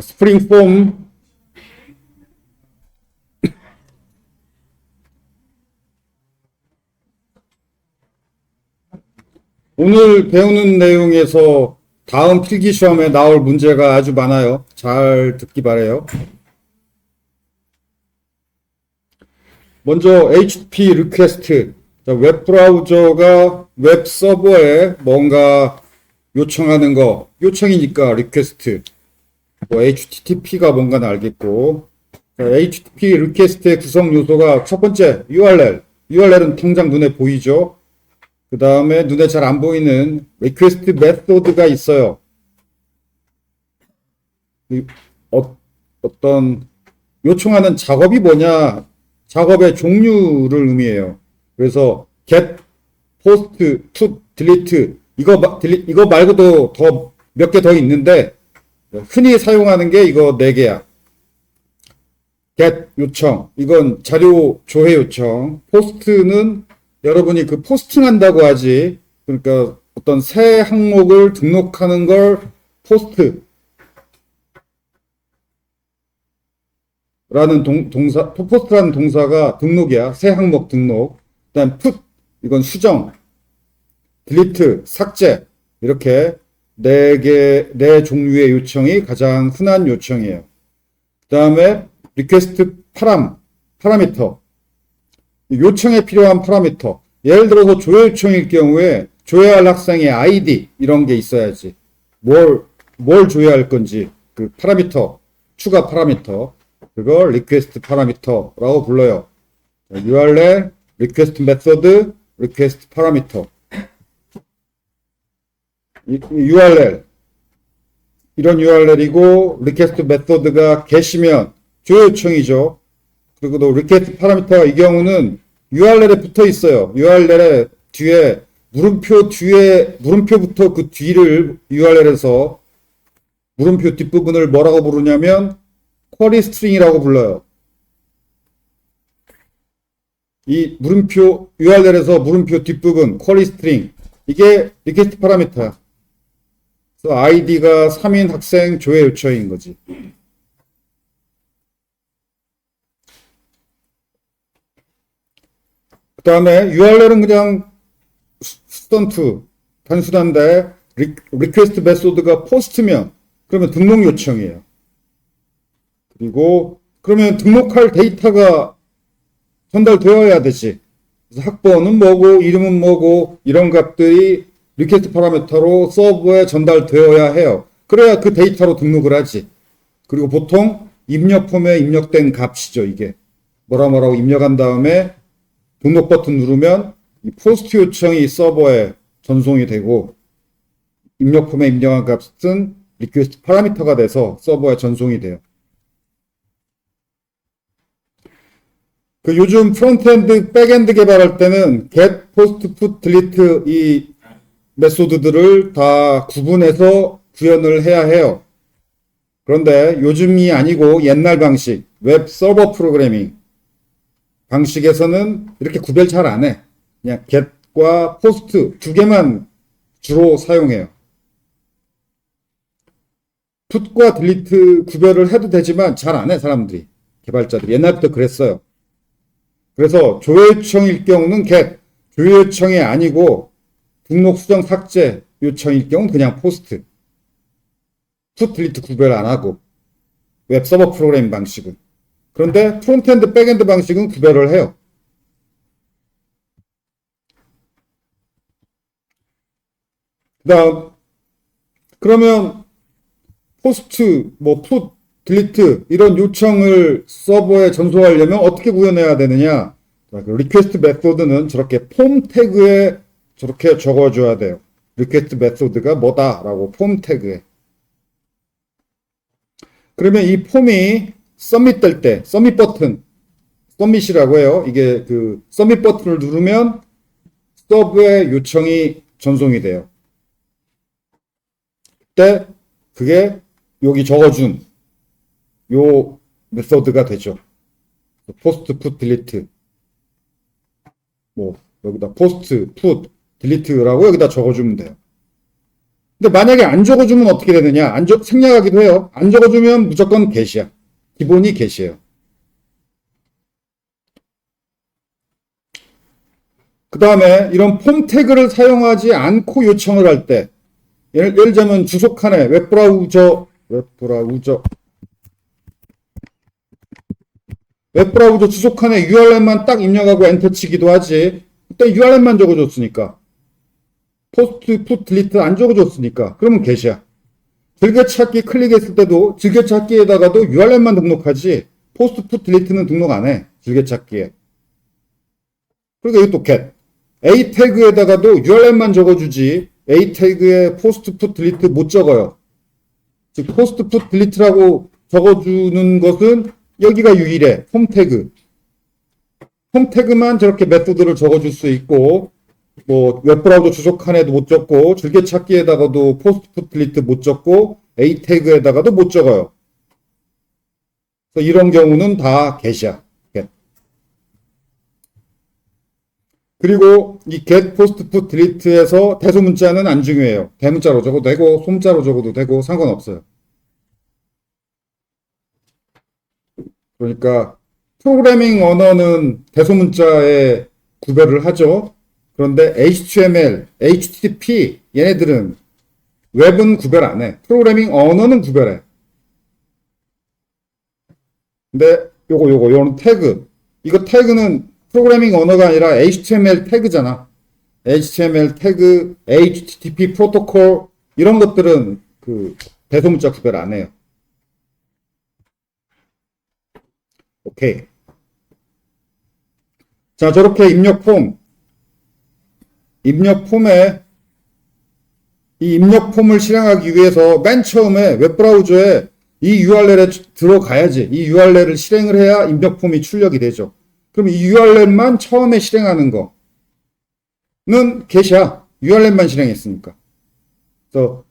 스프링 폼. 오늘 배우는 내용에서 다음 필기 시험에 나올 문제가 아주 많아요. 잘 듣기 바라요. 먼저 HTTP 리퀘스트. 웹 브라우저가 웹 서버에 뭔가 요청하는 거, 요청이니까 리퀘스트. 뭐 HTTP가 뭔가는 알겠고, HTTP 리퀘스트의 구성 요소가 첫 번째 URL. URL은 당장 눈에 보이죠. 그 다음에 눈에 잘 안 보이는 리퀘스트 메소드가 있어요. 어떤 요청하는 작업이 뭐냐, 작업의 종류를 의미해요. 그래서 get, post, put, delete 이거 말고도 더 몇 개 더 있는데 흔히 사용하는 게 이거 4개야. get 요청, 이건 자료 조회 요청. post는 여러분이 그 포스팅한다고 하지. 그러니까 어떤 새 항목을 등록하는 걸 포스트 라는 동사, 포스트라는 동사가 등록이야. 새 항목 등록. 그다음 put, 이건 수정. delete, 삭제. 이렇게 4 종류의 요청이 가장 흔한 요청이에요. 그 다음에 request 파라미터. 요청에 필요한 파라미터. 예를 들어서 조회 요청일 경우에 조회할 학생의 아이디 이런 게 있어야지. 뭘 조회할 건지 그 파라미터, 추가 파라미터. 그걸 request 파라미터라고 불러요. URL, request method, request parameter. URL. 이런 URL이고 request method가 게시면 조회 요청이죠. 그리고 또 request parameter가 이 경우는 URL에 붙어 있어요. URL에 뒤에 물음표부터 그 뒤를 URL에서 물음표 뒷부분을 뭐라고 부르냐면 쿼리 스트링이라고 불러요. 이 물음표 URL에서 물음표 뒷부분 쿼리 스트링 이게 리퀘스트 파라미터야. 그래서 아이디가 3인 학생 조회 요청인 거지. 그 다음에 URL은 그냥 스턴트 단순한데 리퀘스트 메소드가 포스트면 그러면 등록 요청이에요. 그리고 그러면 등록할 데이터가 전달되어야 되지. 그래서 학번은 뭐고 이름은 뭐고 이런 값들이 리퀘스트 파라미터로 서버에 전달되어야 해요. 그래야 그 데이터로 등록을 하지. 그리고 보통 입력 폼에 입력된 값이죠. 이게 뭐라고 입력한 다음에 등록 버튼 누르면 이 포스트 요청이 서버에 전송이 되고 입력 폼에 입력한 값은 리퀘스트 파라미터가 돼서 서버에 전송이 돼요. 그 요즘 프론트엔드, 백엔드 개발할 때는 get, post, put, delete 이 메소드들을 다 구분해서 구현을 해야 해요. 그런데 요즘이 아니고 옛날 방식, 웹 서버 프로그래밍 방식에서는 이렇게 구별 잘 안 해. 그냥 get과 post 2개만 주로 사용해요. put과 delete 구별을 해도 되지만 잘 안 해, 사람들이. 개발자들이. 옛날부터 그랬어요. 그래서 조회 요청일 경우는 get, 조회 요청이 아니고 등록 수정 삭제 요청일 경우는 그냥 포스트. put, delete 구별 안 하고 웹 서버 프로그래밍 방식은. 그런데 프론트엔드, 백엔드 방식은 구별을 해요. 그다음 그러면 포스트, 뭐 put, delete 이런 요청을 서버에 전송하려면 어떻게 구현해야 되느냐? 리퀘스트 메소드는 저렇게 폼 태그에 저렇게 적어줘야 돼요. 리퀘스트 메소드가 뭐다라고 폼 태그에. 그러면 이 폼이 서밋 될 때, 서밋 버튼, 서밋이라고 해요. 이게 그 서밋 버튼을 누르면 서버에 요청이 전송이 돼요. 그때 그게 여기 적어준 요 메소드가 되죠. 포스트, 풋, 딜리트. 뭐 여기다 포스트, 풋, 딜리트라고 여기다 적어주면 돼요. 근데 만약에 안 적어주면 어떻게 되느냐? 생략하기도 해요. 안 적어주면 무조건 get이야. 기본이 get이에요. 그 다음에 이런 폼 태그를 사용하지 않고 요청을 할 때, 예를 들자면 주소 칸에 웹브라우저 주소 칸에 URL만 딱 입력하고 엔터 치기도 하지. 일단 URL만 적어줬으니까. 포스트, 풋, 딜리트 안 적어줬으니까. 그러면 get이야. 즐겨찾기 클릭했을 때도 즐겨찾기에다가도 URL만 등록하지 포스트, 풋, 딜리트는 등록 안 해. 즐겨찾기에. 그러니까 이것도 get. A 태그에다가도 URL만 적어주지 A 태그에 포스트, 풋, 딜리트 못 적어요. 즉 포스트, 풋, 딜리트라고 적어주는 것은 여기가 유일해. 폼 태그. 폼 태그만 저렇게 메소드를 적어줄 수 있고 뭐 웹브라우저 주소 칸에도 못 적고 즐겨찾기에다가도 포스트 풋 딜리트 못 적고 A 태그에다가도 못 적어요. 그래서 이런 경우는 다 get이야. get. 그리고 이 get, post, put, delete에서 대소문자는 안 중요해요. 대문자로 적어도 되고 소문자로 적어도 되고 상관없어요. 그러니까 프로그래밍 언어는 대소문자에 구별을 하죠. 그런데 HTML, HTTP 얘네들은 웹은 구별 안 해. 프로그래밍 언어는 구별해. 근데 요런 태그. 이거 태그는 프로그래밍 언어가 아니라 HTML 태그잖아. HTML 태그, HTTP 프로토콜 이런 것들은 그 대소문자 구별 안 해요. 오케이. 자, 저렇게 입력 폼에 이 입력 폼을 실행하기 위해서 맨 처음에 웹브라우저에 이 URL에 들어가야지. 이 URL을 실행을 해야 입력 폼이 출력이 되죠. 그럼 이 URL만 처음에 실행하는 거는 get이야. URL만 실행했으니까. 그래서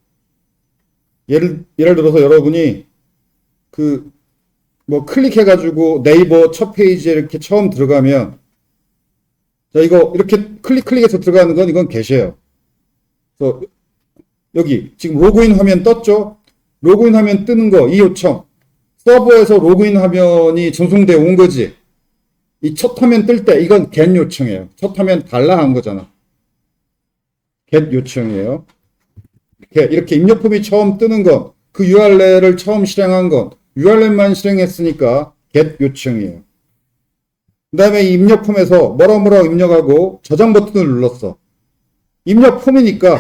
예를 들어서 여러분이 뭐 클릭해가지고 네이버 첫 페이지에 이렇게 처음 들어가면 자 이거 이렇게 클릭해서 들어가는 건 이건 get이에요. 그래서 여기 지금 로그인 화면 떴죠? 로그인 화면 뜨는 거 이 요청 서버에서 로그인 화면이 전송되어 온 거지. 이 첫 화면 뜰 때 이건 get 요청이에요. 첫 화면 달라 한 거잖아. get 요청이에요. 이렇게 입력 폼이 처음 뜨는 건 그 URL을 처음 실행한 건 URL만 실행했으니까 get 요청이에요. 그 다음에 이 입력 폼에서 뭐라 입력하고 저장 버튼을 눌렀어. 입력 폼이니까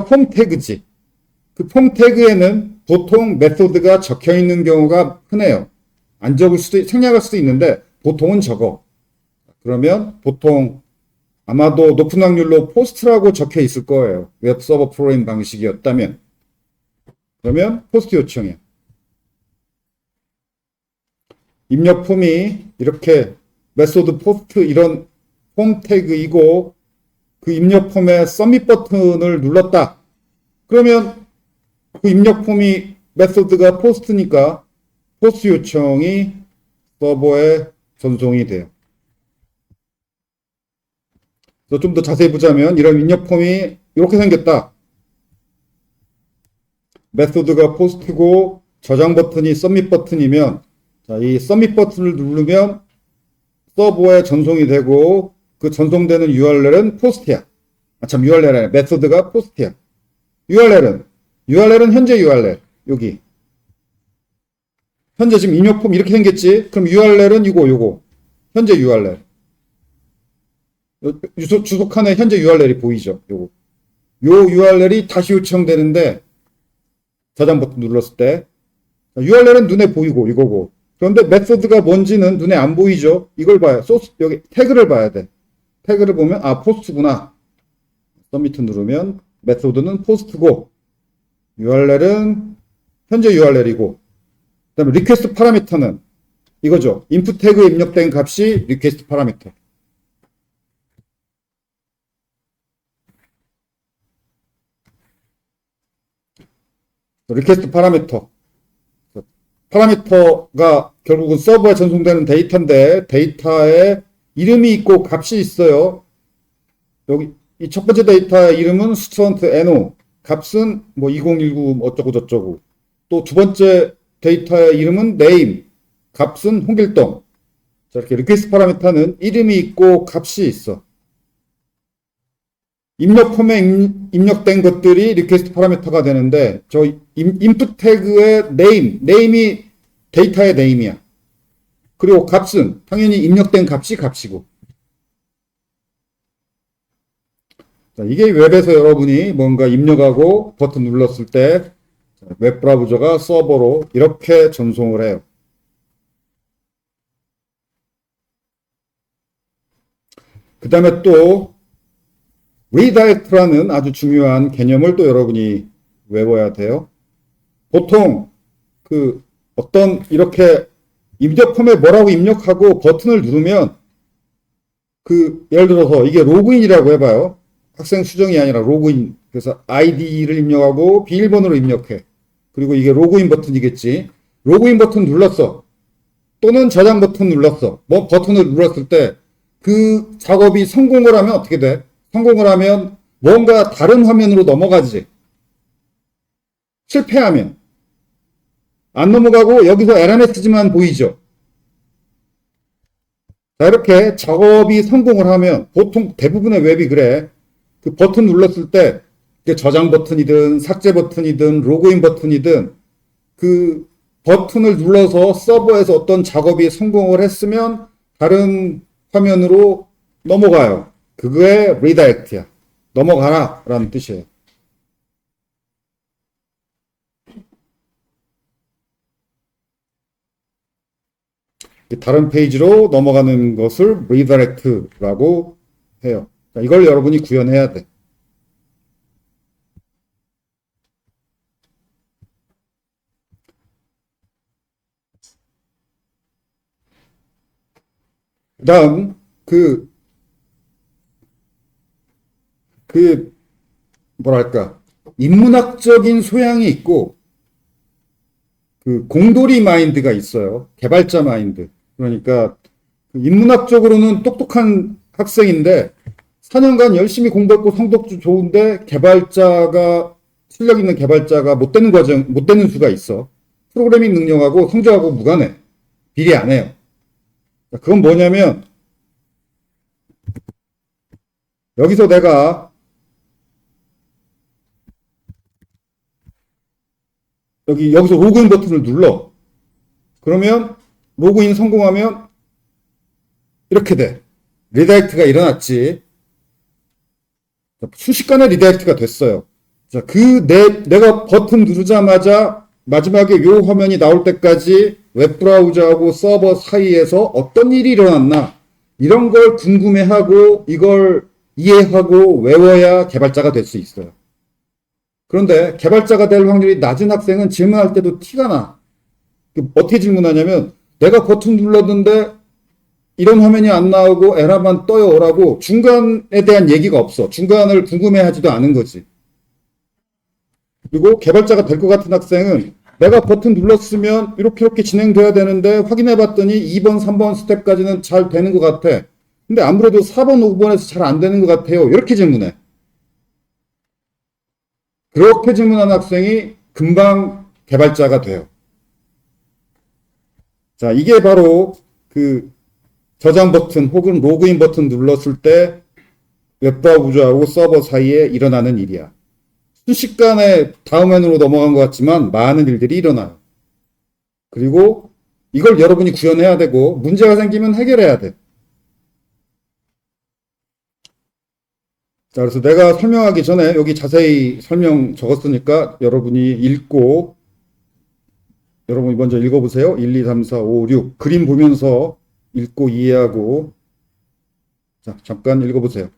폼 태그지. 그 폼 태그에는 보통 메소드가 적혀 있는 경우가 흔해요. 안 적을 생략할 수도 있는데 보통은 적어. 그러면 보통 아마도 높은 확률로 포스트라고 적혀 있을 거예요. 웹 서버 프로그램 방식이었다면. 그러면 포스트 요청이야. 입력 폼이 이렇게 메소드 포스트 이런 폼 태그이고 그 입력 폼에 서밋 버튼을 눌렀다. 그러면 그 입력 폼이 메소드가 포스트니까 포스트 요청이 서버에 전송이 돼요. 좀 더 자세히 보자면 이런 입력 폼이 이렇게 생겼다. 메소드가 포스트고 저장 버튼이 서밋 버튼이면 자, 이 서밋 버튼을 누르면 서버에 전송이 되고 그 전송되는 URL은 포스트야. URL 아니라 메소드가 포스트야. URL은 현재 URL. 여기. 현재 지금 입력 폼 이렇게 생겼지? 그럼 URL은 요거. 현재 URL. 주소 칸에 현재 URL이 보이죠? 요거. 요 URL이 다시 요청되는데 저장 버튼 눌렀을 때 URL은 눈에 보이고 이거고. 그런데 메소드가 뭔지는 눈에 안 보이죠? 이걸 봐요. 소스 여기 태그를 봐야 돼. 태그를 보면 포스트구나. 서미트 누르면 메소드는 포스트고 URL은 현재 URL이고 그다음에 리퀘스트 파라미터는 이거죠. 인풋 태그에 입력된 값이 리퀘스트 파라미터. 리퀘스트 파라미터가 결국은 서버에 전송되는 데이터인데 데이터에 이름이 있고 값이 있어요. 여기 이 첫 번째 데이터 이름은 스튜던트 NO, 값은 뭐 2019 어쩌고 저쩌고. 또 두 번째 데이터의 이름은 name, 값은 홍길동. 자, 이렇게 리퀘스트 파라미터는 이름이 있고 값이 있어. 입력 폼에 입력된 것들이 리퀘스트 파라미터가 되는데, 저 인풋 태그의 name이 데이터의 name이야. 그리고 값은 당연히 입력된 값이 값이고. 자, 이게 웹에서 여러분이 뭔가 입력하고 버튼 눌렀을 때 웹브라우저가 서버로 이렇게 전송을 해요. 그 다음에 또 redirect라는 아주 중요한 개념을 또 여러분이 외워야 돼요. 보통 그 어떤 이렇게 입력 폼에 뭐라고 입력하고 버튼을 누르면 그 예를 들어서 이게 로그인이라고 해봐요. 학생 수정이 아니라 로그인. 그래서 아이디를 입력하고 비밀번호를 입력해. 그리고 이게 로그인 버튼이겠지. 로그인 버튼 눌렀어. 또는 저장 버튼 눌렀어. 뭐 버튼을 눌렀을 때 그 작업이 성공을 하면 어떻게 돼? 성공을 하면 뭔가 다른 화면으로 넘어가지. 실패하면 안 넘어가고 여기서 에러 메시지만 보이죠. 자, 이렇게 작업이 성공을 하면 보통 대부분의 웹이 그래. 그 버튼 눌렀을 때 저장 버튼이든 삭제 버튼이든 로그인 버튼이든 그 버튼을 눌러서 서버에서 어떤 작업이 성공을 했으면 다른 화면으로 넘어가요. 그거의 redirect야. 넘어가라 라는 뜻이에요. 다른 페이지로 넘어가는 것을 redirect라고 해요. 이걸 여러분이 구현해야 돼. 그 다음, 뭐랄까, 인문학적인 소양이 있고, 공돌이 마인드가 있어요. 개발자 마인드. 그러니까, 인문학적으로는 똑똑한 학생인데, 4년간 열심히 공부했고 성적도 좋은데, 실력 있는 개발자가 못 되는 수가 있어. 프로그래밍 능력하고 성적하고 무관해. 비례 안 해요. 그건 뭐냐면 여기서 내가 여기서 로그인 버튼을 눌러. 그러면 로그인 성공하면 이렇게 돼. 리다이렉트가 일어났지. 순식간에 리다이렉트가 됐어요. 자, 내가 버튼 누르자마자 마지막에 요 화면이 나올 때까지 웹브라우저하고 서버 사이에서 어떤 일이 일어났나 이런 걸 궁금해하고 이걸 이해하고 외워야 개발자가 될 수 있어요. 그런데 개발자가 될 확률이 낮은 학생은 질문할 때도 티가 나. 어떻게 질문하냐면 내가 버튼 눌렀는데 이런 화면이 안 나오고 에러만 떠요 라고 중간에 대한 얘기가 없어. 중간을 궁금해하지도 않은 거지. 그리고 개발자가 될 것 같은 학생은 내가 버튼 눌렀으면 이렇게 진행돼야 되는데 확인해 봤더니 2번, 3번 스텝까지는 잘 되는 것 같아. 근데 아무래도 4번, 5번에서 잘 안 되는 것 같아요. 이렇게 질문해. 그렇게 질문하는 학생이 금방 개발자가 돼요. 자, 이게 바로 저장 버튼 혹은 로그인 버튼 눌렀을 때 웹브라우저하고 서버 사이에 일어나는 일이야. 순식간에 다음 화면으로 넘어간 것 같지만 많은 일들이 일어나요. 그리고 이걸 여러분이 구현해야 되고 문제가 생기면 해결해야 돼. 자, 그래서 내가 설명하기 전에 여기 자세히 설명 적었으니까 여러분이 읽고 여러분이 먼저 읽어보세요. 1, 2, 3, 4, 5, 6 그림 보면서 읽고 이해하고 자, 잠깐 읽어보세요.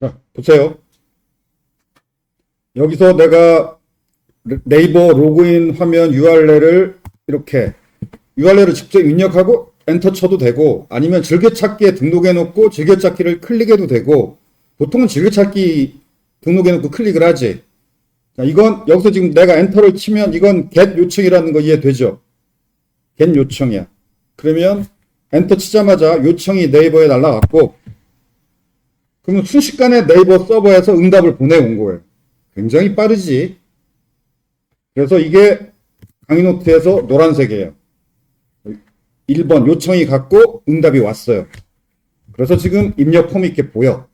자, 보세요. 여기서 내가 네이버 로그인 화면 URL을 이렇게 URL을 직접 입력하고 엔터 쳐도 되고 아니면 즐겨찾기에 등록해 놓고 즐겨찾기를 클릭해도 되고 보통은 즐겨찾기 등록해 놓고 클릭을 하지. 자, 이건 여기서 지금 내가 엔터를 치면 이건 get 요청이라는 거 이해되죠? get 요청이야. 그러면 엔터 치자마자 요청이 네이버에 날라갔고, 그러면 순식간에 네이버 서버에서 응답을 보내온 거예요. 굉장히 빠르지. 그래서 이게 강의노트에서 노란색이에요. 1번 요청이 갔고 응답이 왔어요. 그래서 지금 입력 폼이 이렇게 보여.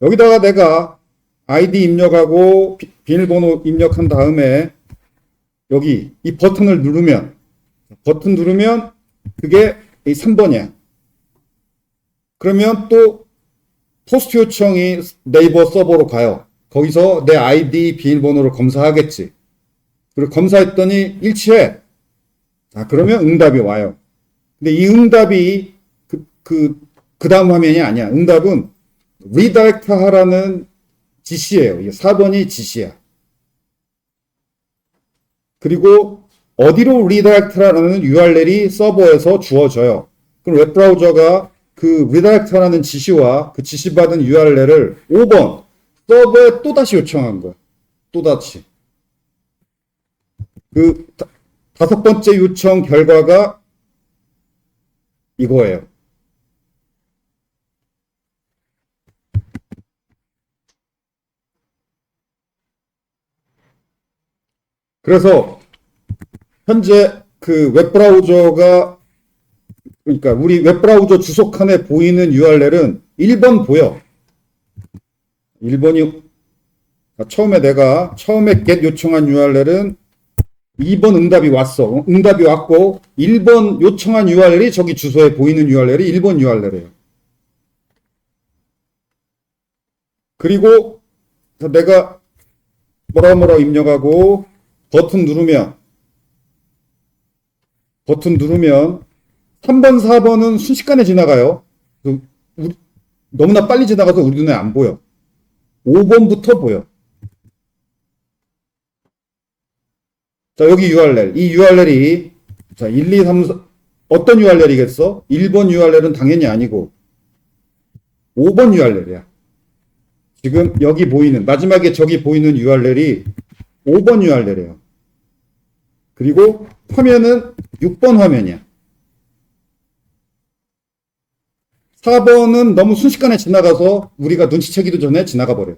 여기다가 내가 아이디 입력하고 비밀번호 입력한 다음에 여기 이 버튼을 누르면 그게 이 3번이야. 그러면 또 포스트 요청이 네이버 서버로 가요. 거기서 내 아이디 비밀번호를 검사하겠지. 그리고 검사했더니 일치해. 자, 그러면 응답이 와요. 근데 이 응답이 그 다음 화면이 아니야. 응답은 리다이렉트 하라는 지시예요. 이게 4번이 지시야. 그리고 어디로 리다이렉트라는 URL이 서버에서 주어져요. 그럼 웹브라우저가 그 리다이렉트라는 지시와 그 지시받은 URL을 5번 서버에 또다시 요청한 거야. 또다시. 그 5번째 요청 결과가 이거예요. 그래서 현재 그 웹브라우저가 그러니까 우리 웹브라우저 주소칸에 보이는 URL은 1번 보여. 1번이 처음에 get 요청한 URL은 2번 응답이 왔어. 응답이 왔고 1번 요청한 URL이 저기 주소에 보이는 URL이 1번 URL이에요. 그리고 내가 뭐라 입력하고 버튼 누르면 3번, 4번은 순식간에 지나가요. 너무나 빨리 지나가서 우리 눈에 안 보여. 5번부터 보여. 자, 여기 URL. 이 URL이, 자, 1, 2, 3, 4, 어떤 URL이겠어? 1번 URL은 당연히 아니고, 5번 URL이야. 지금 여기 보이는, 마지막에 저기 보이는 URL이 5번 URL이에요. 그리고 화면은 6번 화면이야. 4번은 너무 순식간에 지나가서 우리가 눈치채기도 전에 지나가 버려요.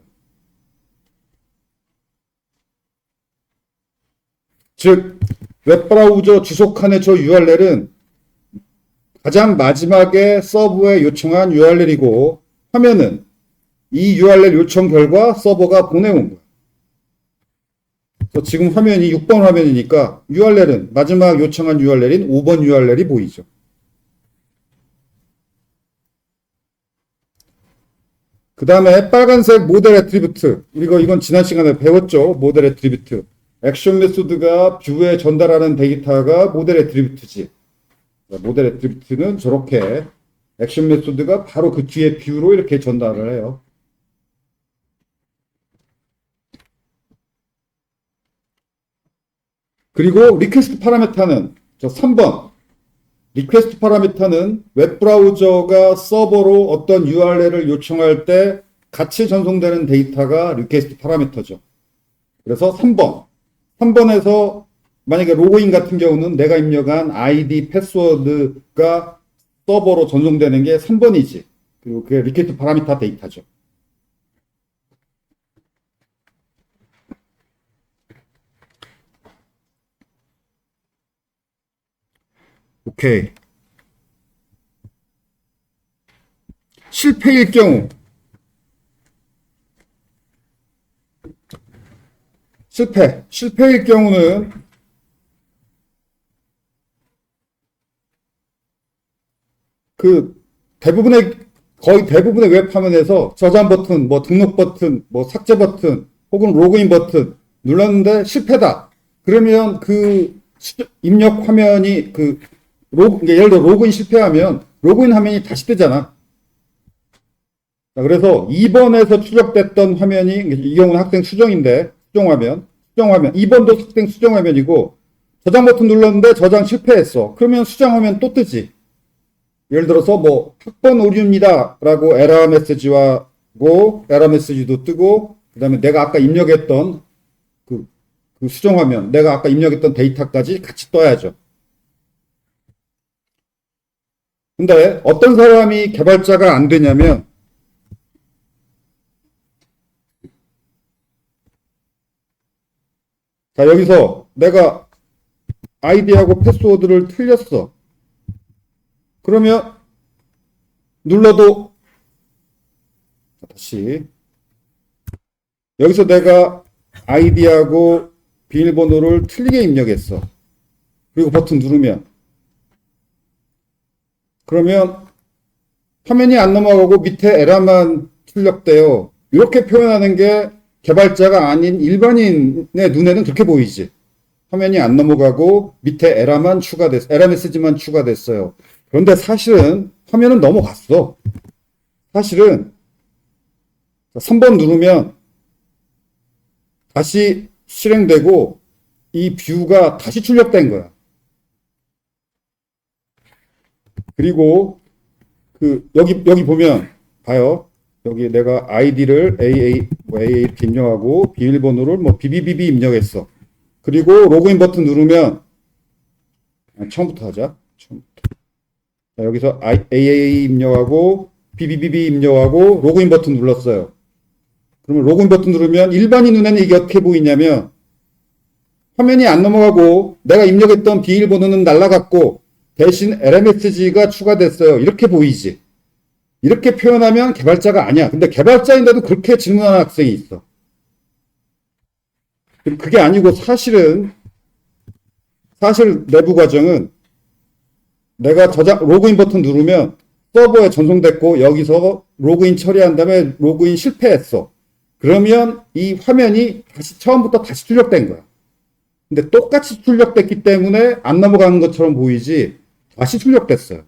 즉, 웹브라우저 주소칸의 저 URL은 가장 마지막에 서버에 요청한 URL이고 화면은 이 URL 요청 결과 서버가 보내온 거야. 그래서 지금 화면이 6번 화면이니까 URL은 마지막 요청한 URL인 5번 URL이 보이죠. 그 다음에 빨간색 모델 애트리뷰트. 우리가 이건 지난 시간에 배웠죠. 모델 애트리뷰트. 액션 메소드가 뷰에 전달하는 데이터가 모델 애트리뷰트지. 모델 애트리뷰트는 저렇게 액션 메소드가 바로 그 뒤에 뷰로 이렇게 전달을 해요. 그리고 리퀘스트 파라미터는 저 3번. 리퀘스트 파라미터는 웹브라우저가 서버로 어떤 URL을 요청할 때 같이 전송되는 데이터가 리퀘스트 파라미터죠. 그래서 3번. 3번에서 만약에 로그인 같은 경우는 내가 입력한 아이디, 패스워드가 서버로 전송되는 게 3번이지. 그리고 그게 리퀘스트 파라미터 데이터죠. 오케이. 실패일 경우. 실패일 경우는 거의 대부분의 웹 화면에서 저장 버튼, 뭐 등록 버튼, 뭐 삭제 버튼, 혹은 로그인 버튼 눌렀는데 실패다. 그러면 그 입력 화면이 예를 들어 로그인 실패하면 로그인 화면이 다시 뜨잖아. 그래서 2번에서 추적됐던 화면이, 이 경우는 학생 수정인데, 수정화면. 2번도 학생 수정화면이고, 저장 버튼 눌렀는데 저장 실패했어. 그러면 수정화면 또 뜨지. 예를 들어서 뭐, 학번 오류입니다. 라고 에러 메시지도 뜨고, 그 다음에 내가 아까 입력했던 그 수정화면, 내가 아까 입력했던 데이터까지 같이 떠야죠. 근데 어떤 사람이 개발자가 안 되냐면 자, 여기서 내가 아이디하고 패스워드를 틀렸어. 그러면 눌러도 다시 여기서 내가 아이디하고 비밀번호를 틀리게 입력했어. 그리고 버튼 누르면 그러면 화면이 안 넘어가고 밑에 에러만 출력돼요. 이렇게 표현하는 게 개발자가 아닌 일반인의 눈에는 그렇게 보이지. 화면이 안 넘어가고 밑에 에러만 추가됐어. 에러 메시지만 추가됐어요. 그런데 사실은 화면은 넘어갔어. 사실은 3번 누르면 다시 실행되고 이 뷰가 다시 출력된 거야. 그리고 여기 보면 봐요. 여기 내가 아이디를 AA 이렇게 입력하고 비밀번호를 BBBB 입력했어. 그리고 로그인 버튼 누르면 처음부터 하자. 처음부터. 자, 여기서 AA 입력하고 BBBB 입력하고 로그인 버튼 눌렀어요. 그러면 로그인 버튼 누르면 일반인 눈에는 이게 어떻게 보이냐면 화면이 안 넘어가고 내가 입력했던 비밀번호는 날라갔고 대신 에러 메시지가 추가됐어요. 이렇게 보이지. 이렇게 표현하면 개발자가 아니야. 근데 개발자인데도 그렇게 질문하는 학생이 있어. 그게 아니고 사실 내부 과정은 내가 로그인 버튼 누르면 서버에 전송됐고 여기서 로그인 처리한 다음에 로그인 실패했어. 그러면 이 화면이 처음부터 다시 출력된 거야. 근데 똑같이 출력됐기 때문에 안 넘어가는 것처럼 보이지 다시 출력됐어요.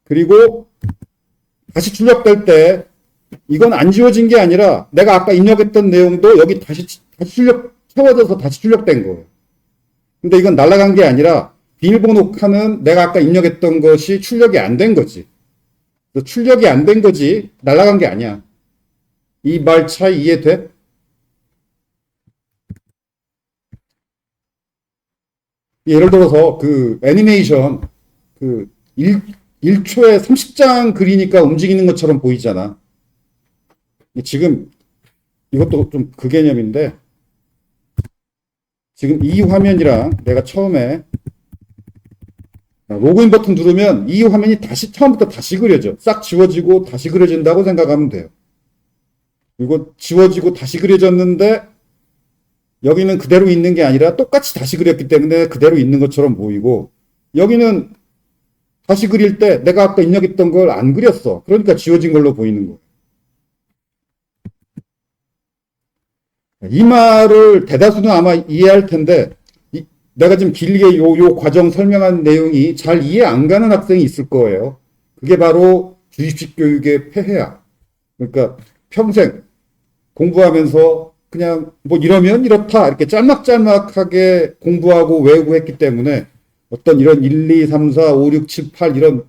그리고 다시 출력될 때 이건 안 지워진 게 아니라 내가 아까 입력했던 내용도 여기 다시 채워져서 다시 출력된 거예요. 근데 이건 날아간 게 아니라 비밀번호 칸은 내가 아까 입력했던 것이 출력이 안 된 거지. 출력이 안 된 거지 날아간 게 아니야. 이 말 차이 이해돼? 예를 들어서 애니메이션 1초에 30장 그리니까 움직이는 것처럼 보이잖아. 지금 이것도 좀 그 개념인데 지금 이 화면이랑 내가 처음에 로그인 버튼 누르면 이 화면이 처음부터 다시 그려져. 싹 지워지고 다시 그려진다고 생각하면 돼요. 그리고 지워지고 다시 그려졌는데 여기는 그대로 있는 게 아니라 똑같이 다시 그렸기 때문에 그대로 있는 것처럼 보이고 여기는 다시 그릴 때 내가 아까 입력했던 걸 안 그렸어. 그러니까 지워진 걸로 보이는 거예요. 이 말을 대다수는 아마 이해할 텐데 내가 지금 길게 요 과정 설명한 내용이 잘 이해 안 가는 학생이 있을 거예요. 그게 바로 주입식 교육의 폐해야. 그러니까 평생 공부하면서 그냥 이러면 이렇다 이렇게 짤막짤막하게 공부하고 외우고 했기 때문에 어떤 이런 1, 2, 3, 4, 5, 6, 7, 8 이런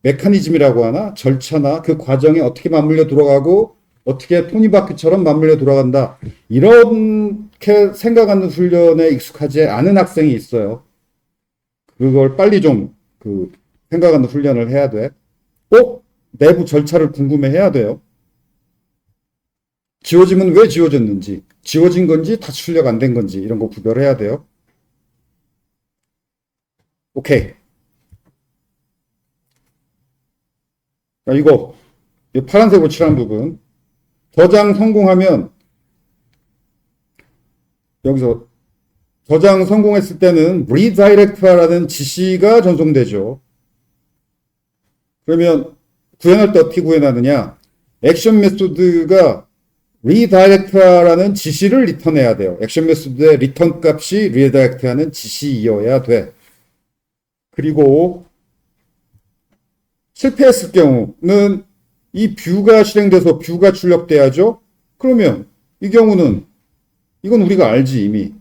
메커니즘이라고 하나 절차나 그 과정에 어떻게 맞물려 들어가고 어떻게 토니바퀴처럼 맞물려 돌아간다. 이렇게 생각하는 훈련에 익숙하지 않은 학생이 있어요. 그걸 빨리 좀 생각하는 훈련을 해야 돼. 꼭 내부 절차를 궁금해 해야 돼요. 지워지면 왜 지워졌는지, 지워진 건지 다 출력 안 된 건지 이런 거 구별해야 돼요. 오케이. 이거 파란색으로 칠한 부분. 저장 성공하면 여기서 저장 성공했을 때는 redirect라는 지시가 전송되죠. 그러면 구현할 때 어떻게 구현하느냐? 액션 메소드가 redirect라는 지시를 리턴해야 돼요. 액션 메소드의 리턴 값이 redirect하는 지시이어야 돼. 그리고 실패했을 경우는 이 뷰가 실행돼서 뷰가 출력돼야죠. 그러면 이 경우는 이건 우리가 알지 이미.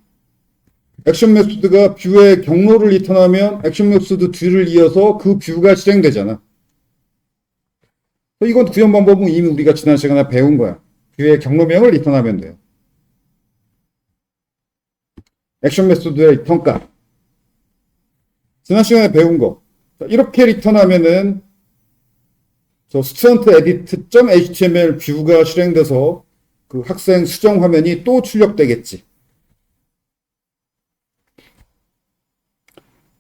액션 메소드가 뷰의 경로를 리턴하면 액션 메소드 뒤를 이어서 그 뷰가 실행되잖아. 이건 구현 방법은 이미 우리가 지난 시간에 배운 거야. 뷰의 경로명을 리턴하면 돼요. 액션 메소드의 리턴 값. 지난 시간에 배운 거. 이렇게 리턴하면은 저 student edit.html 뷰가 실행돼서 그 학생 수정 화면이 또 출력되겠지.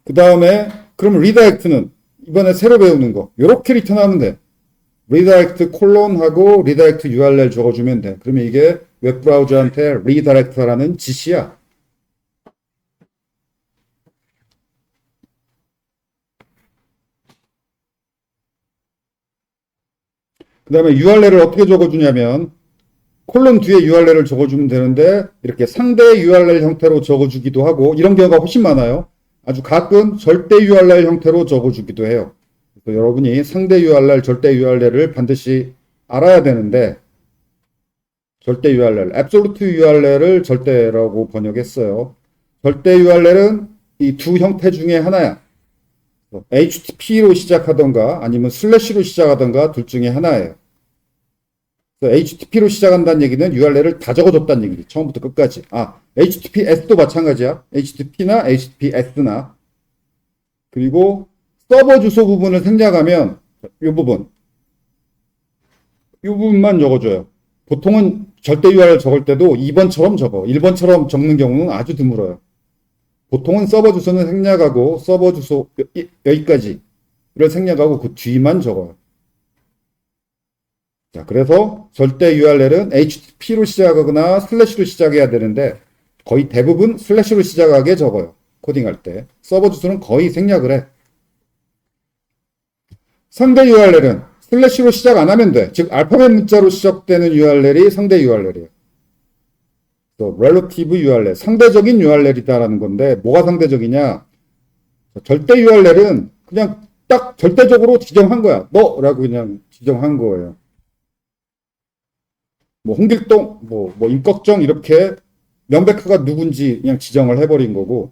그 다음에 그럼 redirect는 이번에 새로 배우는 거. 이렇게 리턴하면 돼. redirect 콜론하고 redirect URL 적어주면 돼. 그러면 이게 웹브라우저한테 redirect라는 지시야. 그 다음에 URL을 어떻게 적어주냐면 콜론 뒤에 URL을 적어주면 되는데 이렇게 상대 URL 형태로 적어주기도 하고 이런 경우가 훨씬 많아요. 아주 가끔 절대 URL 형태로 적어주기도 해요. 그래서 여러분이 상대 URL, 절대 URL을 반드시 알아야 되는데 절대 URL, absolute URL을 절대라고 번역했어요. 절대 URL은 이 두 형태 중에 하나야. HTTP로 시작하던가 아니면 슬래시로 시작하던가 둘 중에 하나예요. HTTP로 시작한다는 얘기는 URL을 다 적어줬다는 얘기지. 처음부터 끝까지. HTTPS도 마찬가지야. HTTP나 HTTPS나. 그리고 서버 주소 부분을 생략하면 이 부분만 적어줘요. 보통은 절대 URL 적을 때도 2번처럼 적어. 1번처럼 적는 경우는 아주 드물어요. 보통은 서버 주소는 생략하고 서버 주소 여기까지를 생략하고 그 뒤만 적어요. 자, 그래서 절대 URL은 HTTP로 시작하거나 슬래시로 시작해야 되는데 거의 대부분 슬래시로 시작하게 적어요. 코딩할 때. 서버 주소는 거의 생략을 해. 상대 URL은 슬래시로 시작 안 하면 돼. 즉 알파벳 문자로 시작되는 URL이 상대 URL이에요. relative URL, 상대적인 URL이다라는 건데 뭐가 상대적이냐? 절대 URL은 그냥 딱 절대적으로 지정한 거야. 너라고 그냥 지정한 거예요. 뭐 홍길동, 뭐 임꺽정 이렇게 명백하가 누군지 그냥 지정을 해버린 거고,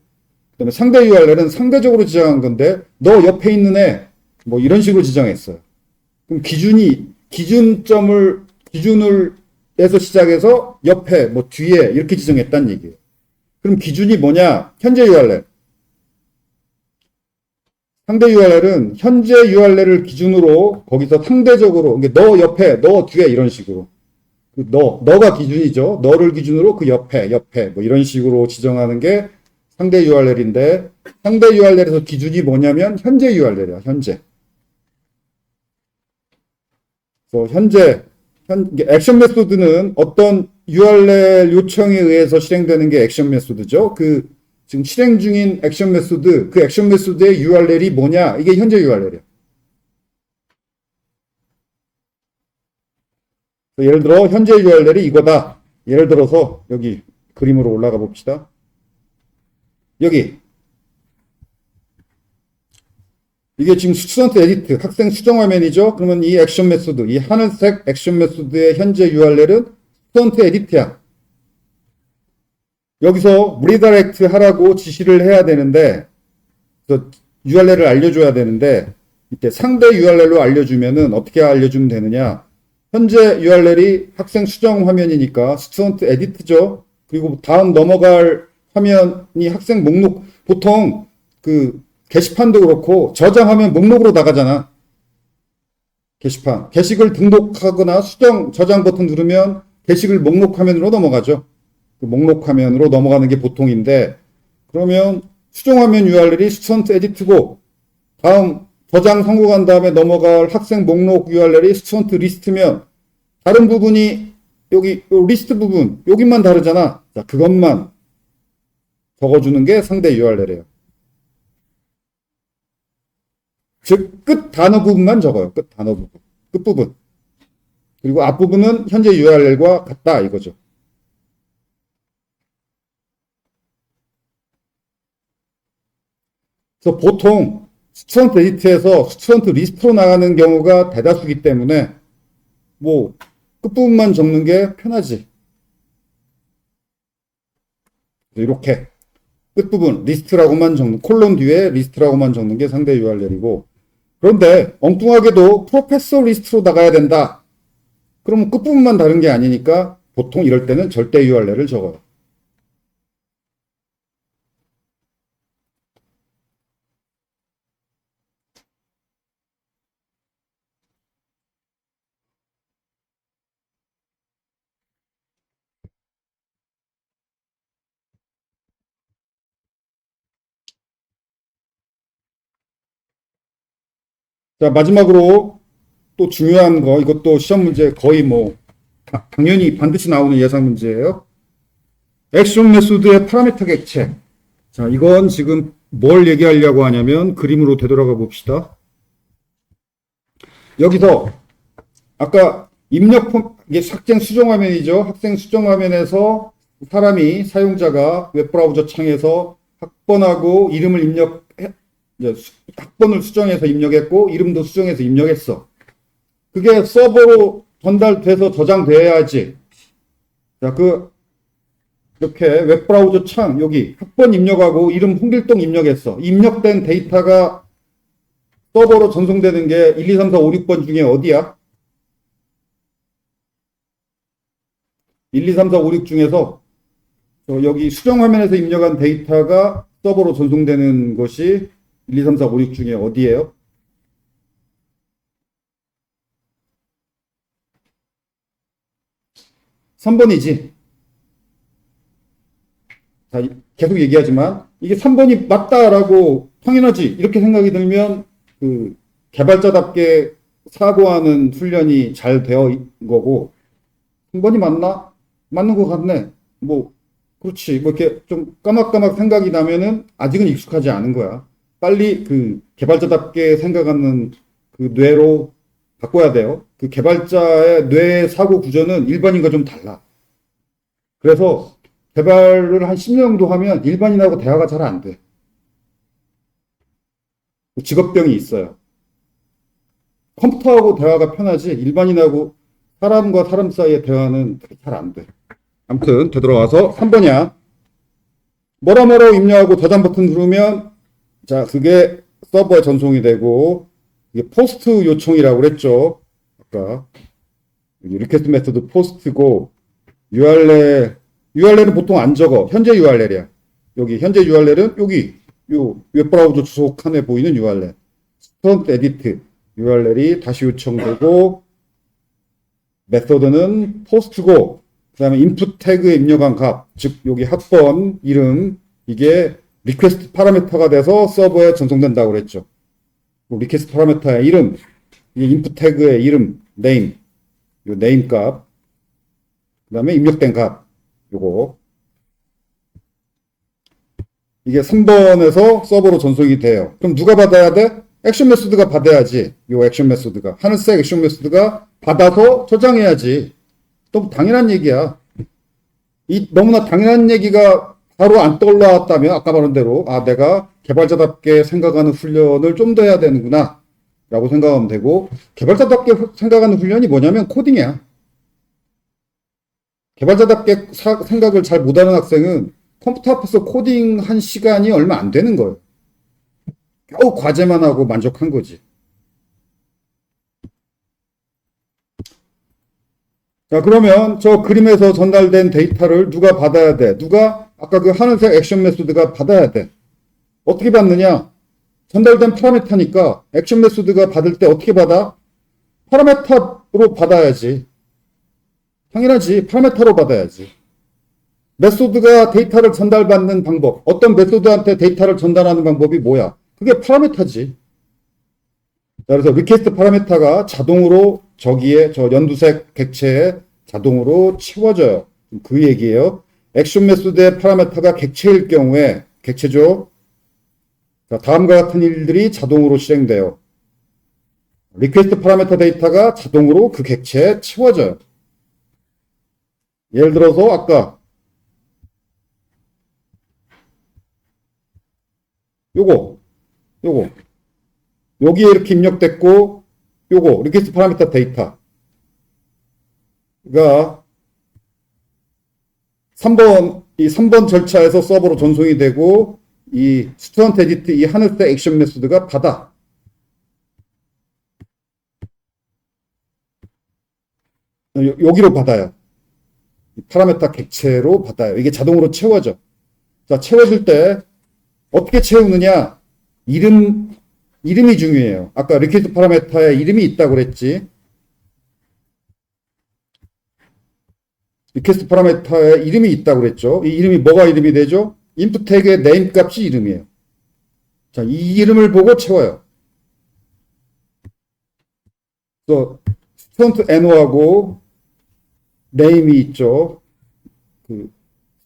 그다음에 상대 URL은 상대적으로 지정한 건데 너 옆에 있는 애 뭐 이런 식으로 지정했어요. 그럼 기준을 에서 시작해서 옆에 뭐 뒤에 이렇게 지정했다는 얘기예요. 그럼 기준이 뭐냐? 현재 URL. 상대 URL은 현재 URL을 기준으로 거기서 상대적으로 너 옆에, 너 뒤에 이런 식으로. 너가 기준이죠. 너를 기준으로 그 옆에 뭐 이런 식으로 지정하는 게 상대 URL인데 상대 URL에서 기준이 뭐냐면 현재 URL이야. 현재. 그래서 액션 메소드는 어떤 URL 요청에 의해서 실행되는 게 액션 메소드죠. 그 지금 실행 중인 액션 메소드, 그 액션 메소드의 URL이 뭐냐? 이게 현재 URL이야. 예를 들어 현재 URL이 이거다. 예를 들어서 여기 그림으로 올라가 봅시다. 여기 이게 지금 스튜던트 에디트 학생 수정 화면이죠. 그러면 이 액션 메소드, 이 하늘색 액션 메소드의 현재 URL은 스튜던트 에디트야. 여기서 리다이렉트 하라고 지시를 해야 되는데 URL을 알려줘야 되는데 이때 상대 URL로 알려주면은 어떻게 알려주면 되느냐? 현재 URL이 학생 수정 화면이니까 스튜던트 에디트죠. 그리고 다음 넘어갈 화면이 학생 목록. 보통 그 게시판도 그렇고 저장하면 목록으로 나가잖아. 게시글 등록하거나 수정 저장 버튼 누르면 게시글 목록 화면으로 넘어가죠. 그 목록 화면으로 넘어가는 게 보통인데, 그러면 수정 화면 URL이 스튜던트 에디트고 다음 저장 성공한 다음에 넘어갈 학생 목록 URL이 스튜던트 리스트면 다른 부분이 여기 리스트 부분 여기만 다르잖아. 자, 그것만 적어주는 게 상대 URL이에요. 즉 끝 단어 부분만 적어요. 끝 단어 부분, 끝 부분. 그리고 앞 부분은 현재 URL과 같다 이거죠. 그래서 보통 스튜던트 에디트에서 스튜던트 리스트로 나가는 경우가 대다수이기 때문에 뭐 끝부분만 적는 게 편하지. 이렇게 끝부분 리스트라고만 적는, 콜론 뒤에 리스트라고만 적는 게 상대 URL이고, 그런데 엉뚱하게도 프로페서 리스트로 나가야 된다. 그러면 끝부분만 다른 게 아니니까 보통 이럴 때는 절대 URL을 적어요. 자, 마지막으로 또 중요한 거, 이것도 시험 문제 거의 뭐, 당연히 반드시 나오는 예상 문제예요. 액션 메소드의 파라미터 객체. 자, 이건 지금 뭘 얘기하려고 하냐면 그림으로 되돌아가 봅시다. 여기서 아까 이게 학생 수정 화면이죠. 학생 수정 화면에서 사람이 사용자가 웹브라우저 창에서 학번하고 이름을 학번을 수정해서 입력했고 이름도 수정해서 입력했어. 그게 서버로 전달돼서 저장돼야지. 자, 이렇게 웹브라우저 창 여기 학번 입력하고 이름 홍길동 입력했어. 입력된 데이터가 서버로 전송되는 게 1, 2, 3, 4, 5, 6번 중에 어디야? 1, 2, 3, 4, 5, 6 중에서 여기 수정 화면에서 입력한 데이터가 서버로 전송되는 것이 1, 2, 3, 4, 5, 6 중에 어디예요? (3번이지) 자, 계속 얘기하지만 이게 3번이 맞다라고 당연하지 이렇게 생각이 들면 그 개발자답게 사고하는 훈련이 잘 되어 있는 거고 3번이 맞나? 맞는 것 같네. 뭐 그렇지. 뭐 이렇게 좀 까막까막 생각이 나면은 아직은 익숙하지 않은 거야. 빨리 그 개발자답게 생각하는 그 뇌로 바꿔야 돼요. 그 개발자의 뇌 사고 구조는 일반인과 좀 달라. 그래서 개발을 한 10년 정도 하면 일반인하고 대화가 잘 안 돼. 직업병이 있어요. 컴퓨터하고 대화가 편하지 일반인하고 사람과 사람 사이의 대화는 잘 안 돼. 아무튼 되돌아와서 3번이야. 뭐라 입력하고 저장 버튼 누르면 자 그게 서버에 전송이 되고 이게 포스트 요청이라고 그랬죠. 아까 리퀘스트 메소드 포스트고 URL은 보통 안 적어. 현재 URL이야. 여기 현재 URL은 여기 요 웹브라우저 주소 칸에 보이는 URL. 스턴트 에디트 URL이 다시 요청되고 메소드는 포스트고 그 다음에 인풋 태그에 입력한 값, 즉 여기 학번, 이름 이게 리퀘스트 파라미터가 돼서 서버에 전송된다고 그랬죠. 리퀘스트 파라미터의 이름, 이게 인풋 태그의 이름, name, 요 name 값, 그 다음에 입력된 값, 요거 이게 3번에서 서버로 전송이 돼요. 그럼 누가 받아야 돼? 액션 메소드가 받아야지. 요 액션 메소드가 하늘색 액션 메소드가 받아서 저장해야지. 또 당연한 얘기야. 이 너무나 당연한 얘기가 바로 안 떠올랐다면 아까 말한 대로 아 내가 개발자답게 생각하는 훈련을 좀 더 해야 되는구나 라고 생각하면 되고 개발자답게 생각하는 훈련이 뭐냐면 코딩이야. 개발자답게 생각을 잘 못하는 학생은 컴퓨터 앞에서 코딩 한 시간이 얼마 안 되는 거예요. 겨우 과제만 하고 만족한 거지. 자, 그러면 저 그림에서 전달된 데이터를 누가 받아야 돼? 아까 그 하늘색 액션 메소드가 받아야 돼. 어떻게 받느냐? 전달된 파라미터니까 액션 메소드가 받을 때 어떻게 받아? 파라미터로 받아야지. 당연하지. 파라미터로 받아야지. 메소드가 데이터를 전달받는 방법. 어떤 메소드한테 데이터를 전달하는 방법이 뭐야? 그게 파라미터지. 그래서 리퀘스트 파라미터가 자동으로 저기에 저 연두색 객체에 자동으로 채워져요. 그 얘기예요. 액션 메소드의 파라미터가 객체일 경우에 객체죠. 자, 다음과 같은 일들이 자동으로 실행돼요. 리퀘스트 파라미터 데이터가 자동으로 그 객체에 채워져요. 예를 들어서 아까 요거 여기에 이렇게 입력됐고 요거 리퀘스트 파라미터 데이터가 3번 절차에서 서버로 전송이 되고 이 스튜던트 에디트 이 하늘색 액션 메소드가 받아. 여기로 받아요. 파라미터 객체로 받아요. 이게 자동으로 채워져. 자, 채워질 때 어떻게 채우느냐? 이름이 중요해요. 아까 리퀘스트 파라미터에 이름이 있다고 그랬지. 리퀘스트 파라미터에 이름이 있다고 그랬죠. 이 이름이 뭐가 이름이 되죠? 인풋 태그의 네임 값이 이름이에요. 자, 이 이름을 보고 채워요. 또 스튜던트 NO하고 네임이 있죠. 그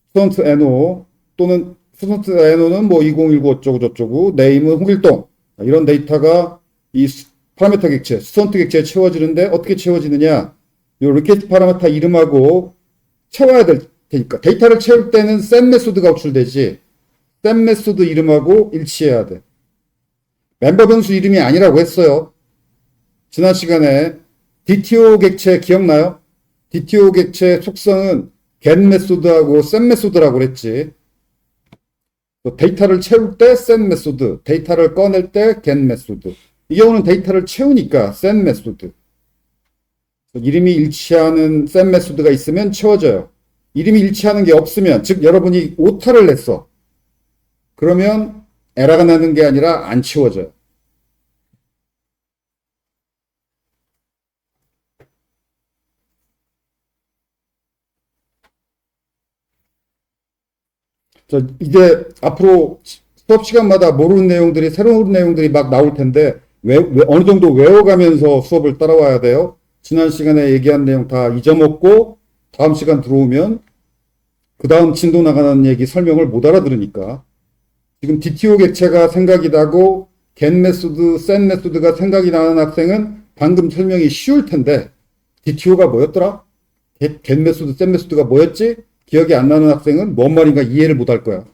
스튜던트 NO 또는 스튜던트 NO는 뭐 2019 어쩌고 저쩌고 네임은 홍길동 이런 데이터가 이 파라미터 객체, 스튜던트 객체에 채워지는데 어떻게 채워지느냐? 이 리퀘스트 파라미터 이름하고 채워야 될 테니까 데이터를 채울 때는 set 메소드가 호출되지 set 메소드 이름하고 일치해야 돼. 멤버 변수 이름이 아니라고 했어요. 지난 시간에 DTO 객체 기억나요? DTO 객체 속성은 get 메소드하고 set 메소드라고 그랬지. 데이터를 채울 때 set 메소드, 데이터를 꺼낼 때 get 메소드. 이 경우는 데이터를 채우니까 set 메소드. 이름이 일치하는 set 메소드가 있으면 채워져요. 이름이 일치하는 게 없으면, 즉 여러분이 오타를 냈어. 그러면 에러가 나는 게 아니라 안 채워져요. 이제 앞으로 수업 시간마다 모르는 내용들이, 새로운 내용들이 막 나올 텐데, 어느 정도 외워가면서 수업을 따라와야 돼요. 지난 시간에 얘기한 내용 다 잊어먹고, 다음 시간 들어오면, 그 다음 진도 나가는 얘기 설명을 못 알아들으니까. 지금 DTO 객체가 생각이 나고, get 메소드, set 메소드가 생각이 나는 학생은 방금 설명이 쉬울 텐데, DTO가 뭐였더라? get 메소드, set 메소드가 뭐였지? 기억이 안 나는 학생은 뭔 말인가 이해를 못 할 거야.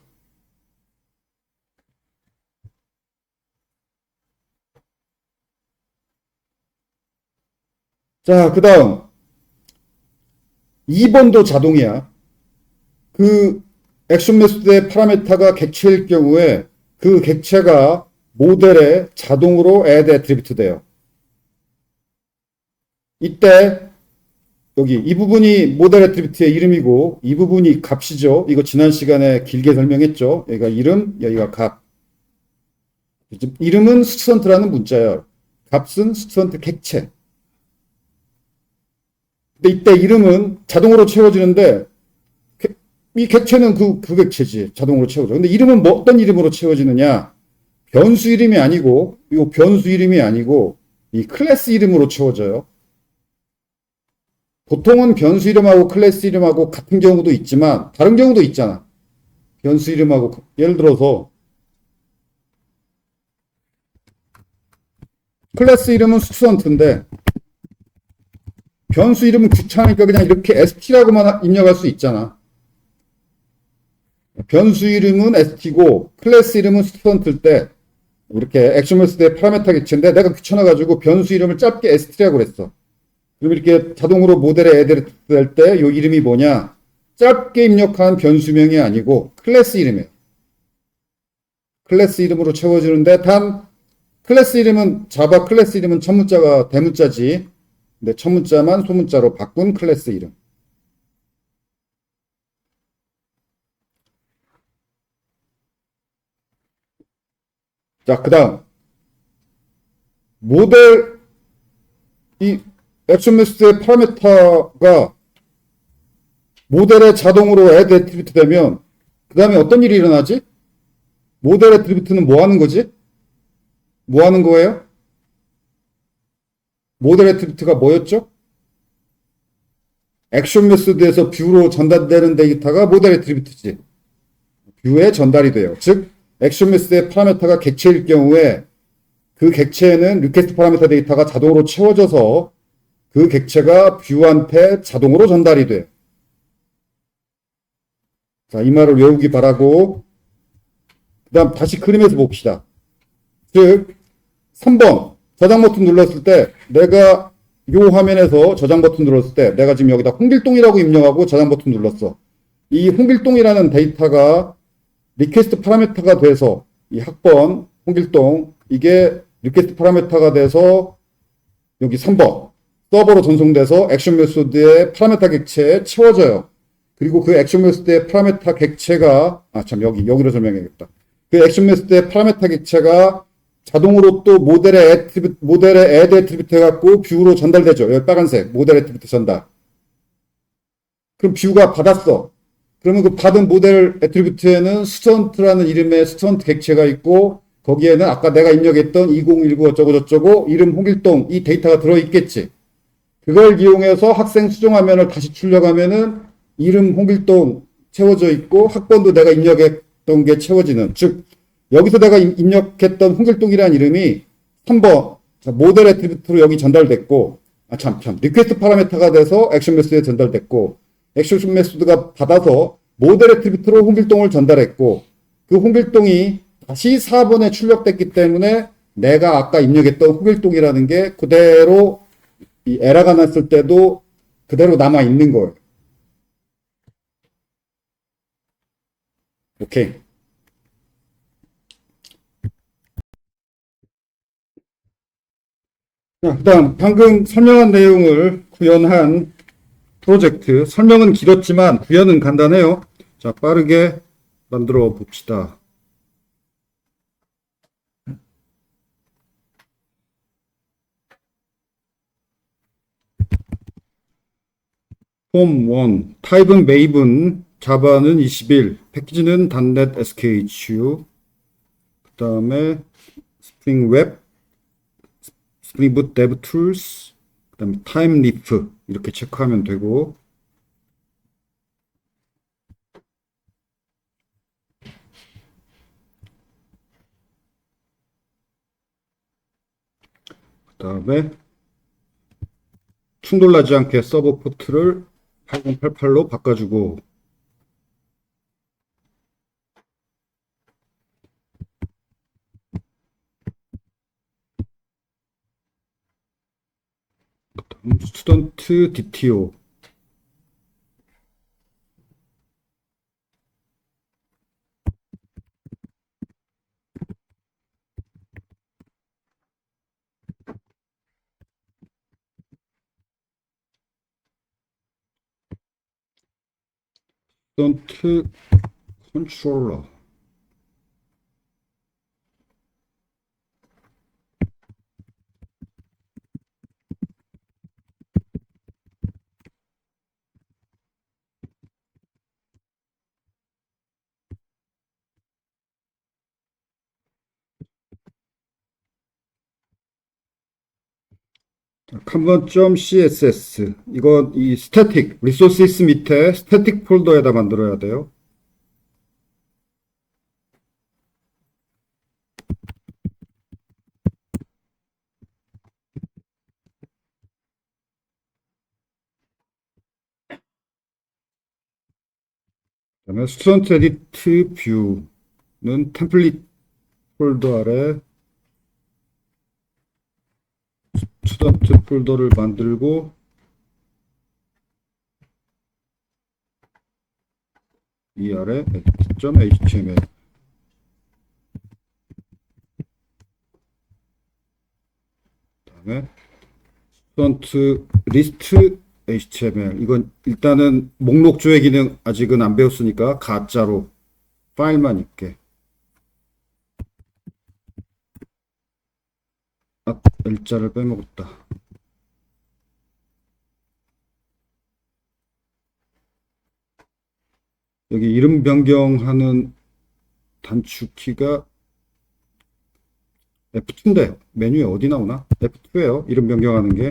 자, 그 다음 2번도 자동이야. 그 액션 메소드의 파라미터가 객체일 경우에 그 객체가 모델에 자동으로 add attribute 돼요. 이때 여기 이 부분이 모델 애트리뷰트의 이름이고 이 부분이 값이죠. 이거 지난 시간에 길게 설명했죠. 여기가 이름, 여기가 값. 이름은 스튜던트라는 문자예요. 값은 스튜던트 객체. 근데 이때 이름은 자동으로 채워지는데 이 객체는 그 객체지. 자동으로 채워져. 근데 이름은 뭐 어떤 이름으로 채워지느냐? 변수 이름이 아니고 이 변수 이름이 아니고 이 클래스 이름으로 채워져요. 보통은 변수 이름하고 클래스 이름하고 같은 경우도 있지만 다른 경우도 있잖아. 변수 이름하고 예를 들어서 클래스 이름은 스튜던트인데 변수 이름은 귀찮으니까 그냥 이렇게 st라고만 입력할 수 있잖아. 변수 이름은 st고 클래스 이름은 스튜던트일 때 이렇게 액션 메소드의 파라미터 객체인데 내가 귀찮아가지고 변수 이름을 짧게 st라고 그랬어. 그럼 이렇게 자동으로 모델에 애드를 될 때 이 이름이 뭐냐? 짧게 입력한 변수명이 아니고 클래스 이름이에요. 클래스 이름으로 채워지는데 단 클래스 이름은 자바 클래스 이름은 첫 문자가 대문자지. 근데 첫 문자만 소문자로 바꾼 클래스 이름. 자, 그 다음 모델 이 액션 메소드의 파라미터가 모델에 자동으로 add attribute 되면 그 다음에 어떤 일이 일어나지? 모델 attribute는 뭐 하는 거지? 뭐 하는 거예요? 모델 attribute가 뭐였죠? 액션 메소드에서 뷰로 전달되는 데이터가 모델 attribute지. 뷰에 전달이 돼요. 즉 액션 메소드의 파라미터가 객체일 경우에 그 객체에는 리퀘스트 파라미터 데이터가 자동으로 채워져서 그 객체가 뷰한테 자동으로 전달이 돼. 자, 이 말을 외우기 바라고. 그 다음 다시 그림에서 봅시다. 즉 3번 저장 버튼 눌렀을 때 내가 요 화면에서 저장 버튼 눌렀을 때 내가 지금 여기다 홍길동이라고 입력하고 저장 버튼 눌렀어. 이 홍길동이라는 데이터가 리퀘스트 파라미터가 돼서 이 학번 홍길동 이게 리퀘스트 파라미터가 돼서 여기 3번 서버로 전송돼서 액션 메소드의 파라미터 객체에 채워져요. 그리고 그 액션 메소드의 파라미터 객체가 여기로 설명해야겠다. 그 액션 메소드의 파라미터 객체가 자동으로 또 모델에 add attribute 해갖고 뷰로 전달되죠. 여기 빨간색 모델 attribute 전달. 그럼 뷰가 받았어. 그러면 그 받은 모델 attribute에는 스튜던트라는 이름의 스튜던트 객체가 있고 거기에는 아까 내가 입력했던 2019 어쩌고저쩌고 이름 홍길동 이 데이터가 들어있겠지. 그걸 이용해서 학생 수정화면을 다시 출력하면은 이름 홍길동 채워져 있고 학번도 내가 입력했던 게 채워지는. 즉 여기서 내가 입력했던 홍길동이라는 이름이 3번 모델 애트리뷰트로 여기 전달됐고 리퀘스트 파라미터가 돼서 액션 메소드에 전달됐고 액션 메소드가 받아서 모델 애트리뷰트로 홍길동을 전달했고 그 홍길동이 다시 4번에 출력됐기 때문에 내가 아까 입력했던 홍길동이라는 게 그대로 이 에러가 났을 때도 그대로 남아 있는 거예요. 오케이. 자, 그다음 방금 설명한 내용을 구현한 프로젝트. 설명은 길었지만 구현은 간단해요. 자, 빠르게 만들어 봅시다. 폼 1, 타입은 메이븐, 자바는 21, 패키지는 .NET SKHU, 그 다음에 스프링 웹, 스프링 붓 데브 툴스, 그 다음에 타임 리프 이렇게 체크하면 되고, 그 다음에 충돌나지 않게 서버 포트를 8088로 바꿔주고, 스튜던트 DTO 스튜던트 컨트롤러 칸번.css 이거 이 스태틱 리소시스 밑에 스태틱 폴더에다 만들어야 돼요. 그다음에 스튜던트 에디트 뷰는 템플릿 폴더 아래 스튜던트 폴더를 만들고 이 아래 edit.html 그다음에 스튜던트 리스트 HTML 이건 일단은 목록 조회 기능 아직은 안 배웠으니까 가짜로 파일만 있게 L자를 빼먹었다. 여기 이름 변경하는 단축키가 F2인데 메뉴에 어디 나오나? F2예요. 이름 변경하는 게.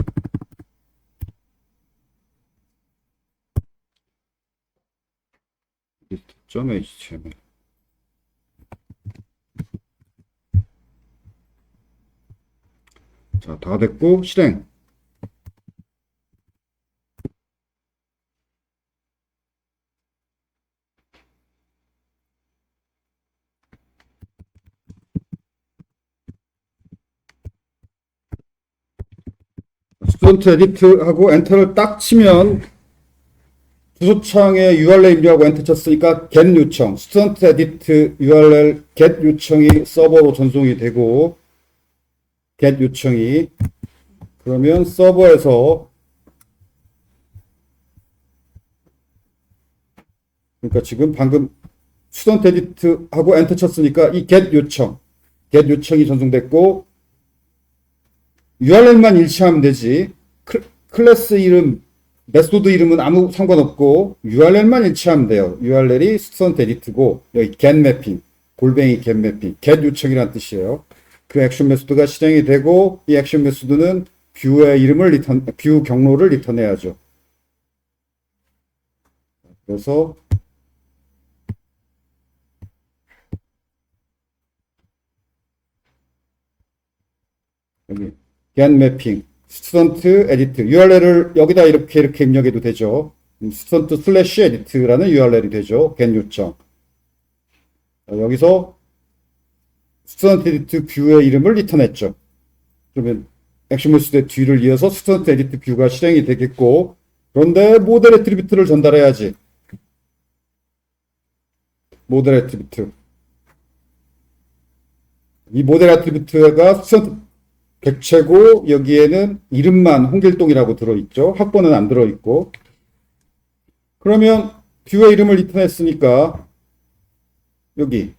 list.html 자, 다 됐고 실행. 스튜던트 에디트하고 엔터를 딱 치면 주소창에 URL 입력하고 엔터 쳤으니까 get 요청, 스튜던트 에디트 URL get 요청이 서버로 전송이 되고 get 요청이 그러면 서버에서 그러니까 지금 방금 스튜던트 에디트하고 엔터 쳤으니까 이 get 요청이 전송됐고 URL만 일치하면 되지. 클래스 이름, 메소드 이름은 아무 상관없고 URL만 일치하면 돼요. URL이 스튜던트 에디트고 여기 get 매핑. 골뱅이 get 매핑, get 요청이라는 뜻이에요. 그 액션 메소드가 실행이 되고 이 액션 메소드는 뷰의 이름을 뷰 경로를 리턴해야죠. 그래서 여기 get 매핑, 스튜던트 에디트 URL을 여기다 이렇게 입력해도 되죠. 스튜던트 슬래시 에디트라는 URL이 되죠. get 요청. 여기서 스튜던트 에디트 뷰의 이름을 리턴했죠. 그러면 액션 메소드의 뒤를 이어서 스튜던트 에디트 뷰가 실행이 되겠고, 그런데 모델 애트리뷰트를 전달해야지. 모델 애트리뷰트. 이 모델 애트리뷰트가 스튜던트 객체고 여기에는 이름만 홍길동이라고 들어있죠. 학번은 안 들어있고. 그러면 뷰의 이름을 리턴했으니까 여기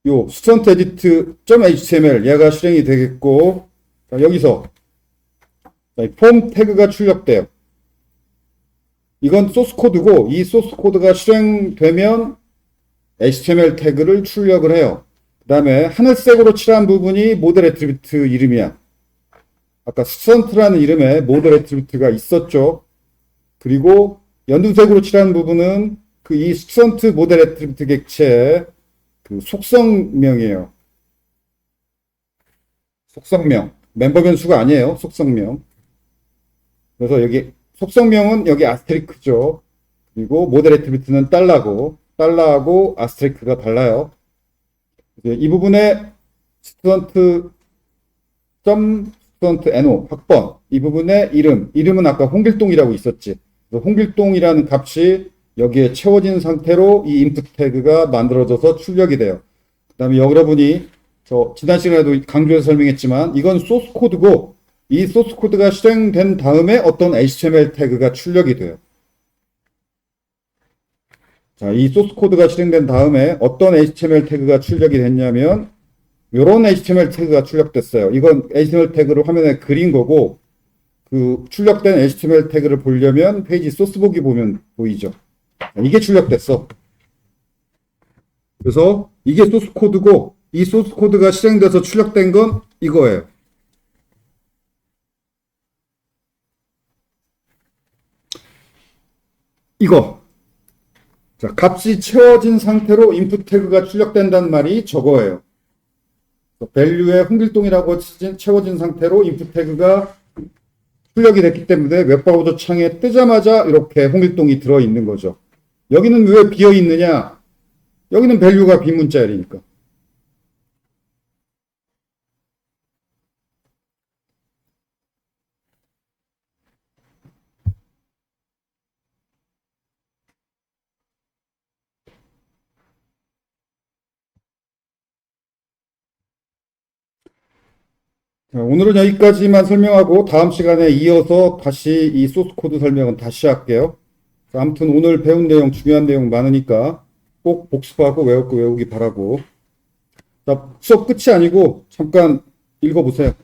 요 스튜던트 에디트.html 얘가 실행이 되겠고, 자, 여기서 폼 태그가 출력돼요. 이건 소스 코드고 이 소스 코드가 실행되면 HTML 태그를 출력을 해요. 그 다음에 하늘색으로 칠한 부분이 모델 애트리뷰트 이름이야. 아까 스튜던트라는 이름에 모델 애트리뷰트가 있었죠. 그리고 연두색으로 칠한 부분은 그 이 스튜던트 모델 애트리뷰트 객체의 그 속성명이에요. 속성명. 멤버 변수가 아니에요. 속성명. 그래서 여기 속성명은 여기 아스테리크죠. 그리고 모델 애트리뷰트는 달러고, 달러하고 아스테리크가 달라요. 이 부분에 스튜던트 NO 학번 이 부분에 이름은 아까 홍길동이라고 있었지. 그래서 홍길동이라는 값이 여기에 채워진 상태로 이 인풋 태그가 만들어져서 출력이 돼요. 그 다음에 여러분이 지난 시간에도 강조해서 설명했지만 이건 소스 코드고 이 소스 코드가 실행된 다음에 어떤 HTML 태그가 출력이 돼요. 자, 이 소스 코드가 실행된 다음에 어떤 HTML 태그가 출력이 됐냐면 이런 HTML 태그가 출력됐어요. 이건 HTML 태그를 화면에 그린 거고 그 출력된 HTML 태그를 보려면 페이지 소스 보기 보면 보이죠. 이게 출력됐어. 그래서 이게 소스 코드고 이 소스 코드가 실행돼서 출력된 건 이거예요. 이거. 자, 값이 채워진 상태로 인풋 태그가 출력된다는 말이 저거예요. value에 홍길동이라고 채워진 상태로 인풋 태그가 출력이 됐기 때문에 웹브라우저 창에 뜨자마자 이렇게 홍길동이 들어있는 거죠. 여기는 왜 비어있느냐? 여기는 value가 비문자열이니까. 자, 오늘은 여기까지만 설명하고 다음 시간에 이어서 다시 이 소스 코드 설명은 다시 할게요. 자, 아무튼 오늘 배운 내용 중요한 내용 많으니까 꼭 복습하고 외우기 바라고. 자, 수업 끝이 아니고 잠깐 읽어보세요.